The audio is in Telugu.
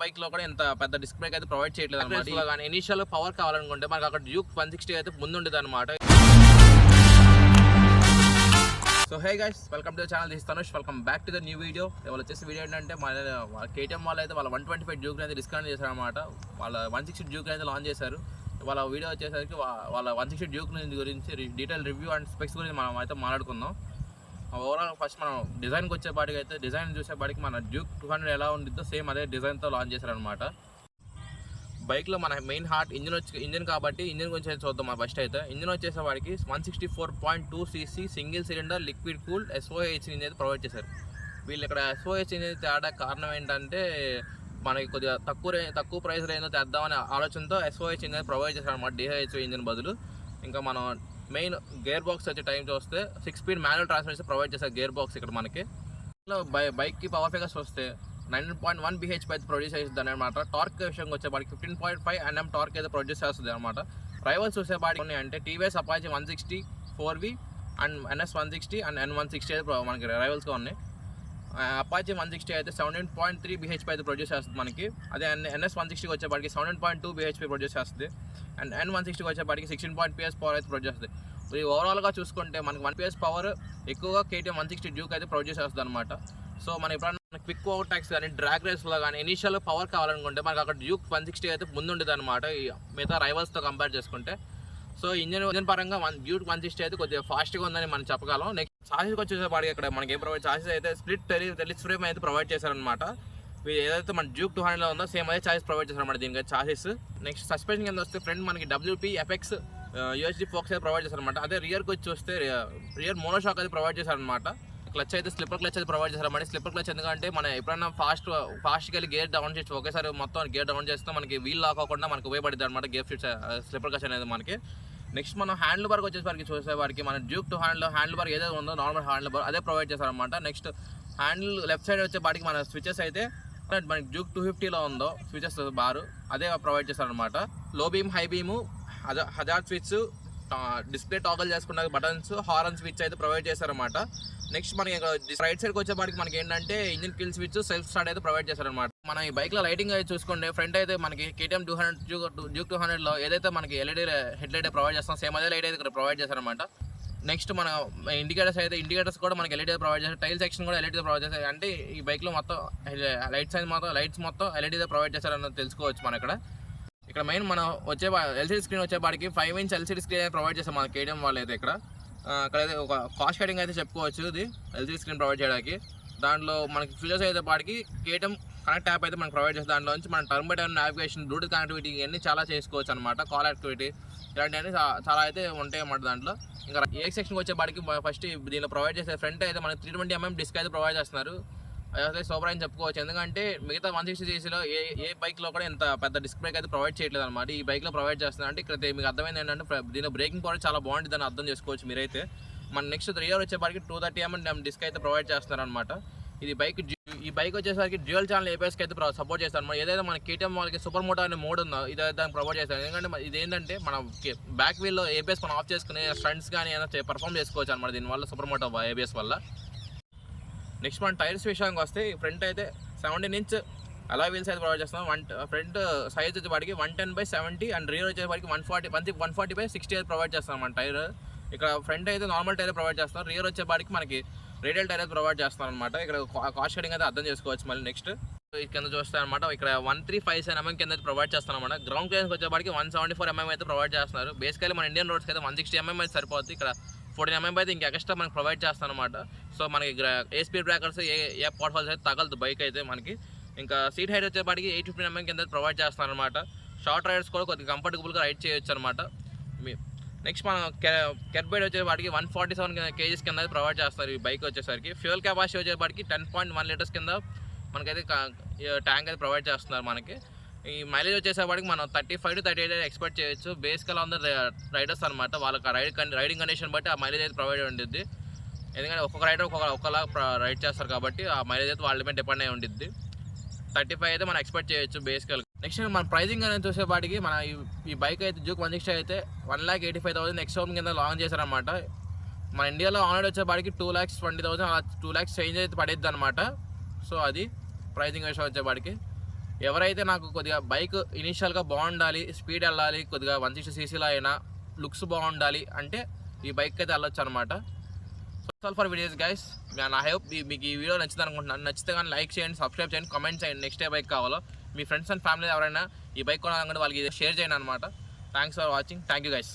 బైక్ లో కూడా ఇంత పెద్ద డిస్క్ బ్రేక్ అయితే ప్రొవైడ్ చేయట్లేదు అనమాట. కానీ ఇనిషియల్ పవర్ కావాలనుకుంటే మనకు అక్కడ డ్యూక్ 160 అయితే ముందు ఉండేది అనమాట. So hey guys, welcome to the channel. This Tanush. Welcome back to the new video. ఇవాళ వచ్చేసి వీడియో ఏంటంటే మన కేటీఎం వాళ్ళు అయితే వాళ్ళ 125 డ్యూక్ అయితే డిస్కౌంట్ చేశారు అనమాట. వాళ్ళ 160 డ్యూక్ అయితే లాంచ్ చేశారు. వాళ్ళ వీడియో వచ్చేసరికి వాళ్ళ 160 డ్యూక్ గురించి డీటెయిల్ రివ్యూ అండ్ స్పెక్స్ గురించి మనం అయితే మాట్లాడుకుందాం. ఓవరాల్ ఫస్ట్ మనం డిజైన్కి వచ్చేపాటికి అయితే డిజైన్ చూసేపాటికి మన డ్యూక్ 200 ఎలా ఉండిద్దో సేమ్ అదే డిజైన్తో లాంచ్ చేశారనమాట. బైక్లో మన మెయిన్ హార్ట్ ఇంజిన్ కాబట్టి ఇంజిన్ గురించి చూద్దాం. ఫస్ట్ అయితే ఇంజిన్ వచ్చేసేవాడికి 164.2 cc single cylinder liquid cooled SOH engine అయితే ప్రొవైడ్ చేశారు. వీళ్ళు ఇక్కడ SOH ఇంజిన్ తేడా కారణం ఏంటంటే మనకి కొద్దిగా తక్కువ ప్రైస్ రేంజ్లో తెద్దామనే ఆలోచనతో SOH ఇంజిన్ ప్రొవైడ్ చేశారు అనమాట, DHO ఇంజిన్ బదులు. ఇంకా మనం మెయిన్ గేర్ బాక్స్ వచ్చే టైం చూస్తే 6 స్పీడ్ మాన్యువల్ ట్రాన్స్మిషన్ ప్రొవైడ్ చేశారు గేర్ బాక్స్ ఇక్కడ మనకి. బైక్కి పవర్ ఫిగర్స్ వస్తే 9.1 bhp అయితే ప్రొడ్యూస్ చేస్తుంది అనమాట. టార్క్ విషయంకి వచ్చేపాటికి 15.5 Nm టార్క్ అయితే ప్రొడ్యూస్ చేస్తుంది అనమాట. రైవల్స్ చూసేపాటికి ఉన్నాయి అంటే TVS Apache 160 4V and NS 160 and N160 అయితే మనకి రైవల్స్గా ఉన్నాయి. అపాచీ 160 అయితే 17.3 bhp అయితే ప్రొడ్యూస్ చేస్తుంది మనకి. అదే NS 160 వచ్చేపాటికి 17.2 bhp ప్రొడ్యూస్ చేస్తుంది. అండ్ N160 వచ్చేపాటికి 16 PS పవర్ అయితే ప్రొడ్యూస్ చేస్తుంది. ఇది ఓవరాల్గా చూసుకుంటే మనకి 1 PS పవర్ ఎక్కువగా KTM 160 డ్యూక్ అయితే ప్రొడ్యూస్ చేస్తుంది అనమాట. సో మనం ఎప్పుడైనా క్విక్ ఓవర్ ట్యాక్స్ కానీ డ్రాగ్ రేస్లో కానీ ఇనిషియల్ పవర్ కావాలనుకుంటే మనకు అక్కడ డ్యూక్ 160 అయితే ముందు ఉండేది అనమాట మిగతా రైవల్స్తో కంపేర్ చేసుకుంటే. సో ఇంజన్ పరంగా డ్యూక్ 160 అయితే కొద్దిగా ఫాస్ట్గా ఉందని మనం చెప్పగలం. నెక్స్ట్ చాసిస్కి వచ్చేసేపాటికి ఇక్కడ మనకి ఏం ప్రొవైడ్ చాసిస్ అయితే స్ప్లిట్ టెలిస్ ఫ్రేమ్ అయితే ప్రొవైడ్ చేశారనమాట. ఏదైతే మన డ్యూక్ 200లో ఉందో సేమ్ అదే చాసిస్ ప్రొవైడ్ చేశారనమాట దీనికి చాసిస్. నెక్స్ట్ సస్పెన్షన్ కింద వస్తే ఫ్రంట్ మనకి WP FX UHD ఫోక్స్ అయితే ప్రొవైడ్ చేశారనమాట. అదే రియర్కి వచ్చి వస్తే రియర్ మోనోషాక్ అయితే ప్రొవైడ్ చేశారనమాట. క్లచ్ అయితే స్లిప్పర్ క్లచ్ అయితే ప్రొవైడ్ చేశారన్నమాట. స్లిప్పర్ క్లచ్ ఎందుకంటే మనం ఎప్పుడైనా ఫాస్ట్గా వెళ్ళి గేర్ డౌన్ చేసి ఒకేసారి మొత్తం గేర్ డౌన్ చేస్తే మనకి వీల్ లాక్ అవ్వకుండా మనకి ఉపయోగపడుతుంది అనమాట గేర్ ఫిట్ స్లిప్పర్ క్లచ్ అనేది మనకి. నెక్స్ట్ మనం హ్యాండిల్ బార్కి వచ్చేసరికి చూసేవారికి మన డ్యూక్ 200లో హ్యాండిల్ బార్ ఏదైతే ఉందో నార్మల్ హ్యాండిల్ బార్ అదే ప్రొవైడ్ చేశారనమాట. నెక్స్ట్ హ్యాండిల్ లెఫ్ట్ సైడ్ వచ్చేపాటికి మన స్విచెస్ అయితే మనకి డ్యూక్ 250లో ఉందో స్విచెస్ బారు అదే ప్రొవైడ్ చేశారనమాట. లో beam high beam hazard switch display toggle చేసుకున్న బటన్స్ హారన్ స్విచ్ అయితే ప్రొవైడ్ చేశారనమాట. నెక్స్ట్ మనకి రైట్ సైడ్కి వచ్చేపాటికి మనకి ఏంటంటే engine kill switch self start అయితే ప్రొవైడ్ చేశారనమాట. మన ఈ బైక్లో లైటింగ్ అయితే చూసుకుంటే ఫ్రంట్ అయితే మనకి KTM 200 డ్యూక్ 200లో ఏదైతే మనకి LED హెడ్ లైట్ ప్రొవైడ్ చేస్తాం సేమ్ అదే లైట్ అయితే ఇక్కడ ప్రొవైడ్ చేశారనమాట. నెక్స్ట్ మన ఇండికేటర్స్ కూడా మనకి LED ప్రొవైడ్ చేస్తారు. టైల్ సెక్షన్ కూడా LED ప్రొవైడ్ చేస్తారు. అంటే ఈ బైక్లో మొత్తం లైట్స్ మొత్తం LED ప్రొవైడ్ చేశారని తెలుసుకోవచ్చు మనం ఇక్కడ మెయిన్ మనం LCD స్క్రీన్ వచ్చేపాటికి 5-inch LCD స్క్రీన్ ప్రొవైడ్ చేస్తాం మన KTM వాళ్ళు అయితే ఇక్కడ. అక్కడైతే ఒక కాస్ట్ కటింగ్ అయితే చెప్పుకోవచ్చు ఇది LCD స్క్రీన్ ప్రొవైడ్ చేయడానికి. దాంట్లో మనకి ఫీచర్స్ అయితే పాటికి KTM కనెక్ట్ యాప్ అయితే మనకు ప్రొవైడ్ చేస్తుంది. దాంట్లో నుంచి మనం term by term navigation Bluetooth connectivity ఇవన్నీ చాలా చేసుకోవచ్చు అనమాట. కాల్ యాక్టివిటీ ఇలాంటివన్నీ చాలా అయితే ఉంటాయి అన్నమాట దాంట్లో. ఇంకా ఏ సెక్షన్కి వచ్చేపాటికి ఫస్ట్ దీనిలో ప్రొవైడ్ చేసే ఫ్రంట్ అయితే మనకి 320mm డిస్క్ అయితే ప్రొవైడ్ చేస్తున్నారు. అదే సూపర్ అని చెప్పుకోవచ్చు. ఎందుకంటే మిగతా 160 ccలో ఏ బైక్లో కూడా ఇంత పెద్ద డిస్క్ బ్రేక్ అయితే ప్రొవైడ్ చేయట్లేదు అనమాట. ఈ బైక్లో ప్రొవైడ్ చేస్తున్నారు అంటే ఇక్కడ మీకు అర్థమైంది ఏంటంటే దీని బ్రేకింగ్ పవర్ చాలా బాగుంటుంది అని అర్థం చేసుకోవచ్చు మీరైతే. మన నెక్స్ట్ రియర్ వచ్చేపాటికి 230mm డిస్క్ అయితే ప్రొవైడ్ చేస్తున్నారు అనమాట. ఈ బైక్ వచ్చేసరికి డ్యూయల్ ఛానల్ ABSకి అయితే సపోర్ట్ చేస్తారు అనమాట. ఏదైతే మన KTM వాళ్ళకి సూపర్ మోటో అనే మోడ్ ఉందో ఇదైతే దానికి ప్రొవైడ్ చేస్తారు. ఎందుకంటే ఇది ఏంటంటే మనం బ్యాక్ వీల్లో ABS మనం ఆఫ్ చేసుకుని స్టంట్స్ కానీ ఏదైనా పర్ఫామ్ చేసుకోవచ్చు అనమాట దీనివల్ల సూపర్ మోటో ABS వల్ల. నెక్స్ట్ మన టైర్స్ విషయానికి వస్తే ఫ్రంట్ అయితే 17-inch అలా వీల్స్ అయితే ప్రొవైడ్ చేస్తాం. ఫ్రంట్ సైజ్ వచ్చేపాటికి 110/70 అండ్ రియర్ వచ్చేపాటికి 140/60 అయితే ప్రొవైడ్ చేస్తాం మన టైర్. ఇక్కడ ఫ్రంట్ అయితే నార్మల్ టైర్ ప్రొవైడ్ చేస్తాం. రియర్ వచ్చేపాటికి మనకి రేడియల్ టైర్ అయితే ప్రొవైడ్ చేస్తాం అనమాట. ఇక్కడ కాస్ట్ కటింగ్ అయితే అర్థం చేసుకోవచ్చు. మళ్ళీ నెక్స్ట్ కింద చూస్తాం అనమాట ఇక్కడ 1357mm కింద అయితే ప్రొవైడ్ చేస్తాం అనమాట. గ్రౌండ్ క్లియరెన్స్ వచ్చేపాటికి 174mm అయితే ప్రొవైడ్ చేస్తున్నారు. బేసికలీ మన ఇండియన్ రోడ్స్కి అయితే 160mm అయితే సరిపోతుంది. ఇక్కడ 14mm అయితే ఇంకా ఎక్స్ట్రా మనకి ప్రొవైడ్ చేస్తాను అనమాట. సో మనకి ఏ స్పీడ్ బ్రేకర్స్ ఏ పాట్ ఫాల్స్ అయితే తగలదు బైక్ అయితే మనకి. ఇంకా సీట్ హైట్ వచ్చేపాటికి 815mm కింద ప్రొవైడ్ చేస్తాను అనమాట. షార్ట్ రైడర్స్ కూడా కొద్దిగా కంఫర్టబుల్గా రైడ్ చేయొచ్చు అనమాట. నెక్స్ట్ మనం కెర్బైడ్ వచ్చేపాటికి 147 kgs కింద అయితే ప్రొవైడ్ చేస్తారు ఈ బైక్ వచ్చేసరికి. ఫ్యూయల్ కెపాసిటీ వచ్చేపాటికి 10.1 లీటర్స్ కింద మనకైతే ట్యాంక్ అయితే ప్రొవైడ్ చేస్తున్నారు మనకి. ఈ మైలేజ్ వచ్చేసేపాటికి మనం 35 to 38 ఎక్స్పెక్ట్ చేయొచ్చు. బేసికల్ ఆన్ ద రైడర్స్ అనమాట. వాళ్ళకి రైడింగ్ కండిషన్ బట్టి ఆ మైలేజ్ అయితే ప్రొవైడ్ ఉంటుంది. ఎందుకంటే ఒక్కొక్క రైడర్ ఒక్కలా రైడ్ చేస్తారు కాబట్టి ఆ మైలేజ్ అయితే వాళ్ళ మీద డిపెండ్ అయి ఉంటుంది. 35 అయితే మనం ఎక్స్పెక్ట్ చేయొచ్చు బేసికల్. నెక్స్ట్ మన ప్రైజింగ్ అనేది చూసేపాటికి మన ఈ బైక్ అయితే డ్యూక్ 160 అయితే 1,85,000 ఎక్స్‌షోరూమ్ కింద లాంచ్ చేశారనమాట. మన ఇండియాలో ఆన్లైన్ వచ్చేపాటికి 2,20,000 అలా 2 lakhs చేంజ్ అయితే పడేద్ది అనమాట. సో అది ప్రైజింగ్ విషయం వచ్చేపాటికి. ఎవరైతే నాకు కొద్దిగా బైక్ ఇనీషియల్గా బాగుండాలి, స్పీడ్ వెళ్ళాలి, కొద్దిగా 160cc అయినా లుక్స్ బాగుండాలి అంటే ఈ బైక్ అయితే వెళ్ళొచ్చు అనమాట. So for videos guys, I hope మీకు ఈ వీడియో నచ్చింది అనుకుంటున్నాను. నచ్చితే కానీ లైక్ చేయండి, సబ్స్క్రైబ్ చేయండి, కామెంట్ చేయండి నెక్స్ట్ ఏ బైక్ కావాలో. మీ ఫ్రెండ్స్ అండ్ ఫ్యామిలీ ఎవరైనా ఈ బైక్ కొనాలనుకుంటే వాళ్ళకి షేర్ చేయండి అనమాట. Thanks for watching. Thank you guys.